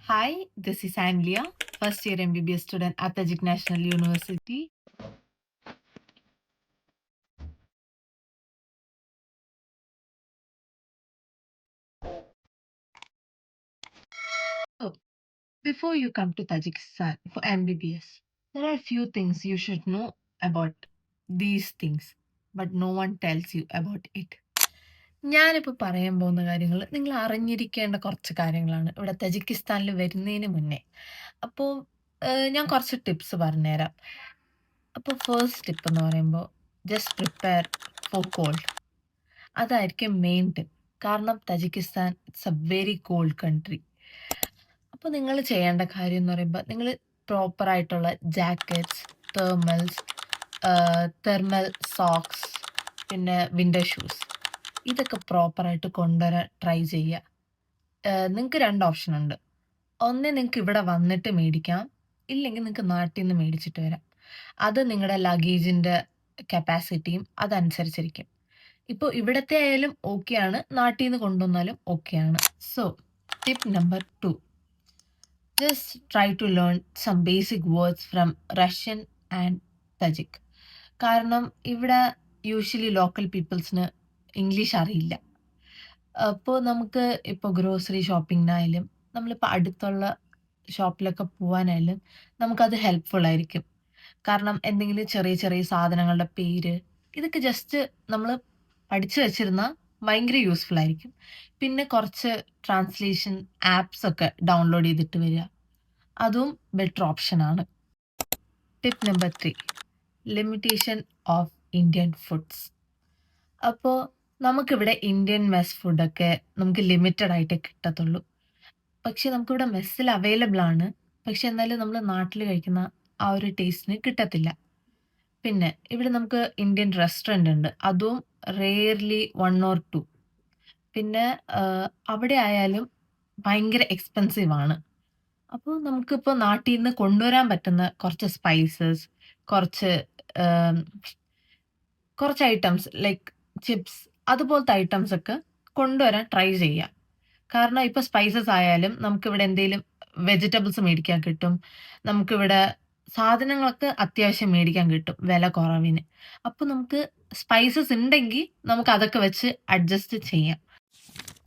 Hi, this is Anglia, first year MBBS student at Tajik National University. Oh, before you come to Tajikistan for MBBS, there are a few things you should know about these things, but no one tells you about it. ഞാനിപ്പോൾ പറയാൻ പോകുന്ന കാര്യങ്ങൾ നിങ്ങൾ അറിഞ്ഞിരിക്കേണ്ട കുറച്ച് കാര്യങ്ങളാണ് ഇവിടെ തജിക്കിസ്ഥാനിൽ വരുന്നതിന് മുന്നേ. അപ്പോൾ ഞാൻ കുറച്ച് ടിപ്സ് പറഞ്ഞുതരാം. അപ്പോൾ ഫസ്റ്റ് ടിപ്പ് എന്ന് പറയുമ്പോൾ ജസ്റ്റ് പ്രിപ്പയർ ഫോർ കോൾഡ്. അതായിരിക്കും മെയിൻ ടിപ്പ്. കാരണം Tajikistan it's A very called country. അപ്പോൾ നിങ്ങൾ ചെയ്യേണ്ട കാര്യം എന്ന് പറയുമ്പോൾ നിങ്ങൾ പ്രോപ്പറായിട്ടുള്ള ജാക്കറ്റ്സ്, തെർമൽസ്, തെർമൽ സോക്സ്, പിന്നെ വിൻ്റർ ഷൂസ് ഇതൊക്കെ പ്രോപ്പറായിട്ട് കൊണ്ടുവരാൻ ട്രൈ ചെയ്യുക. നിങ്ങൾക്ക് 2 ഓപ്ഷൻ ഉണ്ട്. ഒന്ന് നിങ്ങൾക്ക് ഇവിടെ വന്നിട്ട് മേടിക്കാം, ഇല്ലെങ്കിൽ നിങ്ങൾക്ക് നാട്ടിൽ നിന്ന് മേടിച്ചിട്ട് വരാം. അത് നിങ്ങളുടെ ലഗേജിൻ്റെ കപ്പാസിറ്റിയും അതനുസരിച്ചിരിക്കും. ഇപ്പോൾ ഇവിടത്തെ ആയാലും ഓക്കെയാണ്, നാട്ടിൽ നിന്ന് കൊണ്ടുവന്നാലും ഓക്കെയാണ്. So tip number 2, just try to learn some basic words from Russian and Tajik. കാരണം ഇവിടെ യൂഷ്വലി ലോക്കൽ പീപ്പിൾസിന് ഇംഗ്ലീഷ് അറിയില്ല. അപ്പോൾ നമുക്ക് ഇപ്പോൾ ഗ്രോസറി ഷോപ്പിങ്ങിനായാലും നമ്മളിപ്പോൾ അടുത്തുള്ള ഷോപ്പിലൊക്കെ പോവാനായാലും നമുക്കത് ഹെൽപ്ഫുൾ ആയിരിക്കും. കാരണം എന്തെങ്കിലും ചെറിയ ചെറിയ സാധനങ്ങളുടെ പേര് ഇതൊക്കെ ജസ്റ്റ് നമ്മൾ പഠിച്ചു വെച്ചിരുന്നാൽ ഭയങ്കര യൂസ്ഫുൾ ആയിരിക്കും. പിന്നെ കുറച്ച് ട്രാൻസ്ലേഷൻ ആപ്സ് ഒക്കെ ഡൗൺലോഡ് ചെയ്തിട്ട് വരിക, അതും ബെറ്റർ ഓപ്ഷനാണ്. Tip number 3, limitation of Indian foods. അപ്പോൾ നമുക്കിവിടെ ഇന്ത്യൻ മെസ് ഫുഡൊക്കെ നമുക്ക് ലിമിറ്റഡ് ആയിട്ടേ കിട്ടത്തുള്ളൂ. പക്ഷെ നമുക്കിവിടെ മെസ്സിൽ അവൈലബിൾ ആണ്. പക്ഷെ എന്നാലും നമ്മൾ നാട്ടിൽ കഴിക്കുന്ന ആ ഒരു ടേസ്റ്റിന് കിട്ടത്തില്ല. പിന്നെ ഇവിടെ നമുക്ക് ഇന്ത്യൻ റെസ്റ്റോറൻ്റ് ഉണ്ട്, അതും റെയർലി 1 ഓർ 2. പിന്നെ അവിടെ ആയാലും ഭയങ്കര എക്സ്പെൻസീവ് ആണ്. അപ്പോൾ നമുക്കിപ്പോൾ നാട്ടിൽ നിന്ന് കൊണ്ടുവരാൻ പറ്റുന്ന കുറച്ച് സ്പൈസസ്, കുറച്ച് കുറച്ച് ഐറ്റംസ് ലൈക്ക് ചിപ്സ് അതുപോലത്തെ ഐറ്റംസ് ഒക്കെ കൊണ്ടുവരാൻ ട്രൈ ചെയ്യുക. കാരണം ഇപ്പോൾ സ്പൈസസ് ആയാലും നമുക്കിവിടെ എന്തെങ്കിലും വെജിറ്റബിൾസ് മേടിക്കാൻ കിട്ടും. നമുക്കിവിടെ സാധനങ്ങളൊക്കെ അത്യാവശ്യം മേടിക്കാൻ കിട്ടും വില കുറവിന്. അപ്പോൾ നമുക്ക് സ്പൈസസ് ഉണ്ടെങ്കിൽ നമുക്ക് അതൊക്കെ വെച്ച് അഡ്ജസ്റ്റ് ചെയ്യാം.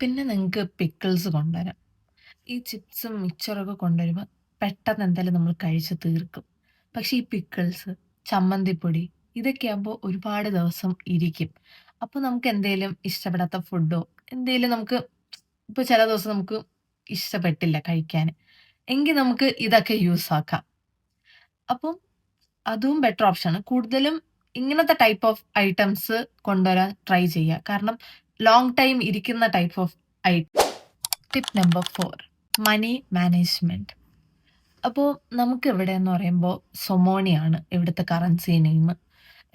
പിന്നെ നിങ്ങൾക്ക് പിക്കിൾസ് കൊണ്ടുവരാം. ഈ ചിപ്സും മിക്സ്ചറൊക്കെ കൊണ്ടുവരുമ്പോൾ പെട്ടെന്ന് എന്തായാലും നമ്മൾ കഴിച്ച് തീർക്കും. പക്ഷേ ഈ പിക്കിൾസ്, ചമ്മന്തിപ്പൊടി ഇതൊക്കെ ആകുമ്പോൾ ഒരുപാട് ദിവസം ഇരിക്കും. അപ്പോൾ നമുക്ക് എന്തെങ്കിലും ഇഷ്ടപ്പെടാത്ത ഫുഡോ എന്തെങ്കിലും നമുക്ക് ഇപ്പോൾ ചില ദിവസം നമുക്ക് ഇഷ്ടപ്പെട്ടില്ല കഴിക്കാൻ, എങ്കിൽ നമുക്ക് ഇതൊക്കെ യൂസ് ആക്കാം. അപ്പം അതും ബെറ്റർ ഓപ്ഷനാണ്. കൂടുതലും ഇങ്ങനത്തെ ടൈപ്പ് ഓഫ് ഐറ്റംസ് കൊണ്ടുവരാൻ ട്രൈ ചെയ്യുക. കാരണം ലോങ് ടൈം ഇരിക്കുന്ന type of tip number 4, money management. അപ്പോൾ നമുക്ക് ഇവിടെ എന്ന് പറയുമ്പോൾ സൊമോണിയാണ് ഇവിടുത്തെ കറൻസി നെയിം.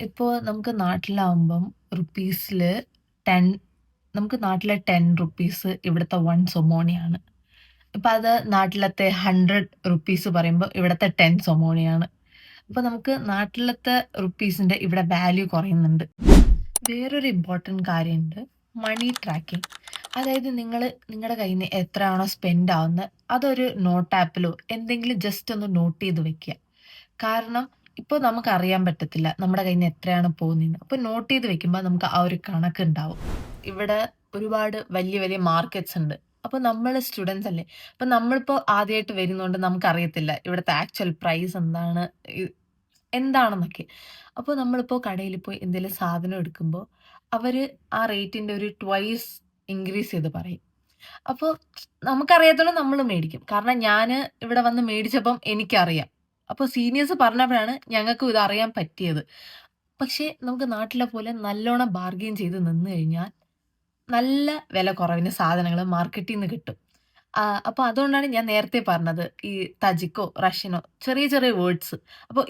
ഇപ്പോൾ നമുക്ക് നാട്ടിലാവുമ്പം റുപ്പീസിൽ 10, നമുക്ക് നാട്ടിലെ 10 റുപ്പീസ് ഇവിടുത്തെ 1 സൊമോണിയാണ്. ഇപ്പം അത് നാട്ടിലത്തെ 100 റുപ്പീസ് പറയുമ്പോൾ ഇവിടുത്തെ 10 സൊമോണിയാണ്. അപ്പോൾ നമുക്ക് നാട്ടിലത്തെ റുപ്പീസിൻ്റെ ഇവിടെ വാല്യൂ കുറയുന്നുണ്ട്. വേറൊരു ഇമ്പോർട്ടൻറ്റ് കാര്യമുണ്ട്, മണി ട്രാക്കിംഗ്. അതായത് നിങ്ങൾ നിങ്ങളുടെ കയ്യിൽ നിന്ന് എത്രയാണോ സ്പെൻഡ് ആവുന്നത് അതൊരു നോട്ട് ആപ്പിലോ എന്തെങ്കിലും ജസ്റ്റ് ഒന്ന് നോട്ട് ചെയ്ത് വെക്കുക. കാരണം ഇപ്പോൾ നമുക്കറിയാൻ പറ്റത്തില്ല നമ്മുടെ കയ്യിൽ നിന്ന് എത്രയാണ് പോകുന്നതെന്ന്. അപ്പോൾ നോട്ട് ചെയ്ത് വെക്കുമ്പോൾ നമുക്ക് ആ ഒരു കണക്കുണ്ടാവും. ഇവിടെ ഒരുപാട് വലിയ വലിയ മാർക്കറ്റ്സ് ഉണ്ട്. അപ്പോൾ നമ്മൾ സ്റ്റുഡൻസ് അല്ലേ, അപ്പോൾ നമ്മളിപ്പോൾ ആദ്യമായിട്ട് വരുന്നതുകൊണ്ട് നമുക്കറിയത്തില്ല ഇവിടുത്തെ ആക്ച്വൽ പ്രൈസ് എന്താണ് എന്താണെന്നൊക്കെ. അപ്പോൾ നമ്മളിപ്പോൾ കടയിൽ പോയി എന്തെങ്കിലും സാധനം എടുക്കുമ്പോൾ അവർ ആ റേറ്റിൻ്റെ ഒരു ട്വൈസ് ഇൻക്രീസ് ചെയ്ത് പറയും. അപ്പോൾ നമുക്കറിയാത്തോളം നമ്മൾ മേടിക്കും. കാരണം ഞാൻ ഇവിടെ വന്ന് മേടിച്ചപ്പം എനിക്കറിയാം. അപ്പോൾ സീനിയേഴ്സ് പറഞ്ഞപ്പോഴാണ് ഞങ്ങൾക്കും ഇത് അറിയാൻ പറ്റിയത്. പക്ഷേ നമുക്ക് നാട്ടിലെ പോലെ നല്ലോണം ബാർഗെയിൻ ചെയ്ത് നിന്ന് കഴിഞ്ഞാൽ നല്ല വില കുറവിന് സാധനങ്ങൾ മാർക്കറ്റിൽ നിന്ന് കിട്ടും. അപ്പോൾ അതുകൊണ്ടാണ് ഞാൻ നേരത്തെ പറഞ്ഞത് ഈ തജിക്കോ റഷ്യനോ ചെറിയ ചെറിയ വേർഡ്സ്. അപ്പോൾ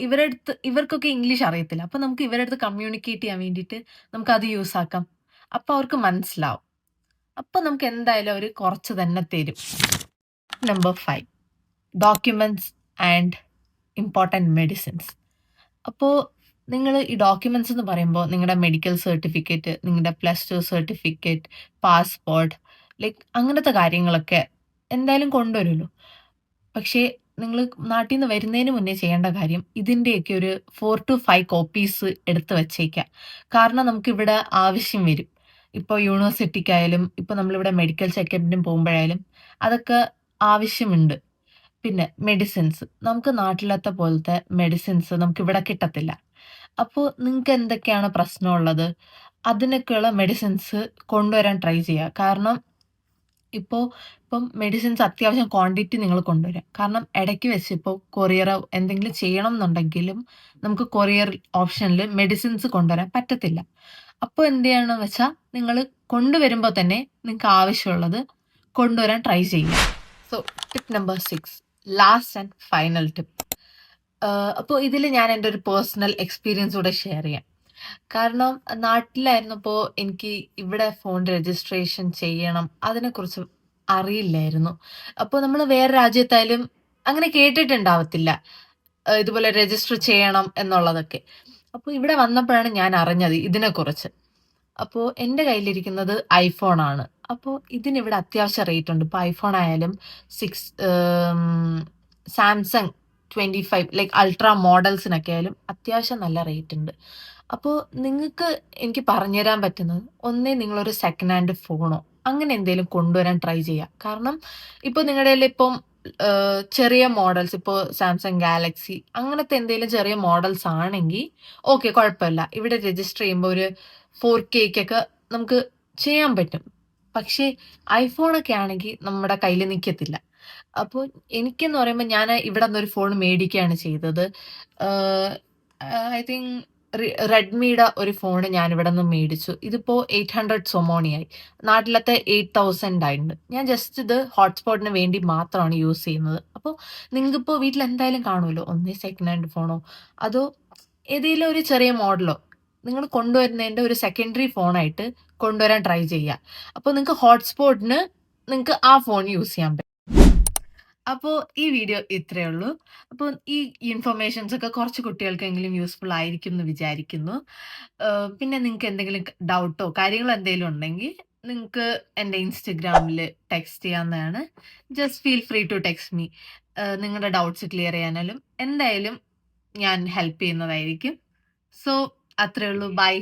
ഇവർക്കൊക്കെ ഇംഗ്ലീഷ് അറിയത്തില്ല. അപ്പോൾ നമുക്ക് ഇവരുടെ അടുത്ത് കമ്മ്യൂണിക്കേറ്റ് ചെയ്യാൻ വേണ്ടിയിട്ട് നമുക്കത് യൂസ് ആക്കാം. അപ്പോൾ അവർക്ക് മനസ്സിലാവും. അപ്പോൾ നമുക്ക് എന്തായാലും അവർ കുറച്ച് തന്നെ തരും. Number 5, documents and important medicines. അപ്പോൾ നിങ്ങൾ ഈ ഡോക്യുമെന്റ്സ് എന്ന് പറയുമ്പോൾ നിങ്ങളുടെ മെഡിക്കൽ സർട്ടിഫിക്കറ്റ്, നിങ്ങളുടെ +2 സർട്ടിഫിക്കറ്റ്, പാസ്പോർട്ട്, ലൈക്ക് അങ്ങനത്തെ കാര്യങ്ങളൊക്കെ എന്തായാലും കൊണ്ടുവരുമല്ലോ. പക്ഷേ നിങ്ങള് നാട്ടീന്ന് വരുന്നതിന് മുന്നേ ചെയ്യേണ്ട കാര്യം ഇതിന്റെയൊക്കെ ഒരു 4-5 കോപ്പീസ് എടുത്ത് വച്ചേക്കുക. കാരണം നമുക്കിവിടെ ആവശ്യം വരും. ഇപ്പൊ യൂണിവേഴ്സിറ്റിക്കായാലും, ഇപ്പൊ നമ്മളിവിടെ മെഡിക്കൽ ചെക്കപ്പിന് പോകുമ്പോഴായാലും അതൊക്കെ ആവശ്യമുണ്ട്. പിന്നെ മെഡിസിൻസ്. നമുക്ക് നാട്ടിലത്തെ പോലത്തെ മെഡിസിൻസ് നമുക്കിവിടെ കിട്ടത്തില്ല. അപ്പൊ നിങ്ങക്ക് എന്തൊക്കെയാണ് പ്രശ്നമുള്ളത്, അതിനൊക്കെയുള്ള മെഡിസിൻസ് കൊണ്ടുവരാൻ ട്രൈ ചെയ്യുക. കാരണം ഇപ്പോ ഇപ്പം മെഡിസിൻസ് അത്യാവശ്യം ക്വാണ്ടിറ്റി നിങ്ങൾ കൊണ്ടുവരാ. കാരണം ഇടയ്ക്ക് വെച്ച് ഇപ്പൊ കൊറിയറോ എന്തെങ്കിലും ചെയ്യണം എന്നുണ്ടെങ്കിലും നമുക്ക് കൊറിയർ ഓപ്ഷനില് മെഡിസിൻസ് കൊണ്ടുവരാൻ പറ്റത്തില്ല. അപ്പൊ എന്ത് ചെയ്യണമെന്ന് വെച്ചാ നിങ്ങള് കൊണ്ടുവരുമ്പോ തന്നെ നിങ്ങക്ക് ആവശ്യമുള്ളത് കൊണ്ടുവരാൻ ട്രൈ ചെയ്യുക. So tip number 6, last and final tip. അപ്പോൾ ഇതില് ഞാൻ എൻ്റെ ഒരു പേഴ്സണൽ എക്സ്പീരിയൻസ് കൂടെ ഷെയർ ചെയ്യാം. കാരണം നാട്ടിലായിരുന്നപ്പോ എനിക്ക് ഇവിടെ ഫോൺ രജിസ്ട്രേഷൻ ചെയ്യണം അതിനെക്കുറിച്ച് അറിയില്ലായിരുന്നു. അപ്പൊ നമ്മള് വേറെ രാജ്യത്തായാലും അങ്ങനെ കേട്ടിട്ടുണ്ടാവത്തില്ല. ഇതുപോലെ രജിസ്റ്റർ ചെയ്യണം എന്നുള്ളതൊക്കെ. അപ്പൊ ഇവിടെ വന്നപ്പോഴാണ് ഞാൻ അറിഞ്ഞത് ഇതിനെക്കുറിച്ച്. അപ്പോ എന്റെ കയ്യിലിരിക്കുന്നത് ഐഫോൺ ആണ്. അപ്പോ ഇതിനിവിടെ അത്യാവശ്യം റേറ്റ് ഉണ്ട്. ഇപ്പൊ ഐഫോൺ ആയാലും 6 സാംസങ് 25 ലൈക്ക് അൾട്രാ മോഡൽസിനൊക്കെ ആയാലും അത്യാവശ്യം നല്ല റേറ്റ് ഉണ്ട്. അപ്പോ നിങ്ങൾക്ക് എനിക്ക് പറഞ്ഞുതരാൻ പറ്റുന്നത് ഒന്നേ നിങ്ങളൊരു സെക്കൻഡ് ഹാൻഡ് ഫോണോ അങ്ങനെ എന്തെങ്കിലും കൊണ്ടുവരാൻ ട്രൈ ചെയ്യുക. കാരണം ഇപ്പൊ നിങ്ങളുടെ കയ്യിൽ ഇപ്പം ചെറിയ മോഡൽസ് ഇപ്പോ സാംസങ് ഗാലക്സി അങ്ങനത്തെ എന്തെങ്കിലും ചെറിയ മോഡൽസ് ആണെങ്കിൽ ഓക്കെ കുഴപ്പമില്ല. ഇവിടെ രജിസ്റ്റർ ചെയ്യുമ്പോൾ ഒരു 4Kക്കൊക്കെ നമുക്ക് ചെയ്യാൻ പറ്റും. പക്ഷേ ഐഫോണൊക്കെ ആണെങ്കിൽ നമ്മുടെ കയ്യിൽ നിൽക്കത്തില്ല. അപ്പോൾ എനിക്കെന്ന് പറയുമ്പോൾ ഞാൻ ഇവിടെ നിന്നൊരു ഫോൺ മേടിക്കുകയാണ് ചെയ്തത്. ഐ തിങ്ക് റെഡ്മിയുടെ ഒരു ഫോൺ ഞാൻ ഇവിടെ നിന്ന് മേടിച്ചു. ഇതിപ്പോ 800 സൊമോണിയായി. നാട്ടിലത്തെ 8000 ആയിട്ടുണ്ട്. ഞാൻ ജസ്റ്റ് ഇത് ഹോട്ട്സ്പോട്ടിന് വേണ്ടി മാത്രമാണ് യൂസ് ചെയ്യുന്നത്. അപ്പോൾ നിങ്ങൾക്കിപ്പോൾ വീട്ടിൽ എന്തായാലും കാണുമല്ലോ, ഒന്നേ സെക്കൻഡ് ഹാൻഡ് ഫോണോ അതോ ഏതെങ്കിലും ഒരു ചെറിയ മോഡലോ നിങ്ങൾ കൊണ്ടുവരുന്നതിന്റെ ഒരു സെക്കൻഡറി ഫോണായിട്ട് കൊണ്ടുവരാൻ ട്രൈ ചെയ്യുക. അപ്പോൾ നിങ്ങൾക്ക് ഹോട്ട്സ്പോട്ടിന് നിങ്ങൾക്ക് ആ ഫോൺ യൂസ് ചെയ്യാൻ പറ്റും. അപ്പോൾ ഈ വീഡിയോ ഇത്രയേ ഉള്ളൂ. അപ്പോൾ ഈ ഇൻഫർമേഷൻസ് ഒക്കെ കുറച്ച് കുട്ടികൾക്കെങ്കിലും യൂസ്ഫുൾ ആയിരിക്കും എന്ന് വിചാരിക്കുന്നു. പിന്നെ നിങ്ങൾക്ക് എന്തെങ്കിലും ഡൗട്ടോ കാര്യങ്ങളോ എന്തെങ്കിലും ഉണ്ടെങ്കിൽ നിങ്ങൾക്ക് എൻ്റെ ഇൻസ്റ്റഗ്രാമിൽ ടെക്സ്റ്റ് ചെയ്യാവുന്നതാണ്. Just feel free to text me. നിങ്ങളുടെ ഡൗട്ട്സ് ക്ലിയർ ചെയ്യാനാലും എന്തായാലും ഞാൻ ഹെൽപ്പ് ചെയ്യുന്നതായിരിക്കും. സോ അത്രയേ ഉള്ളൂ. ബൈ.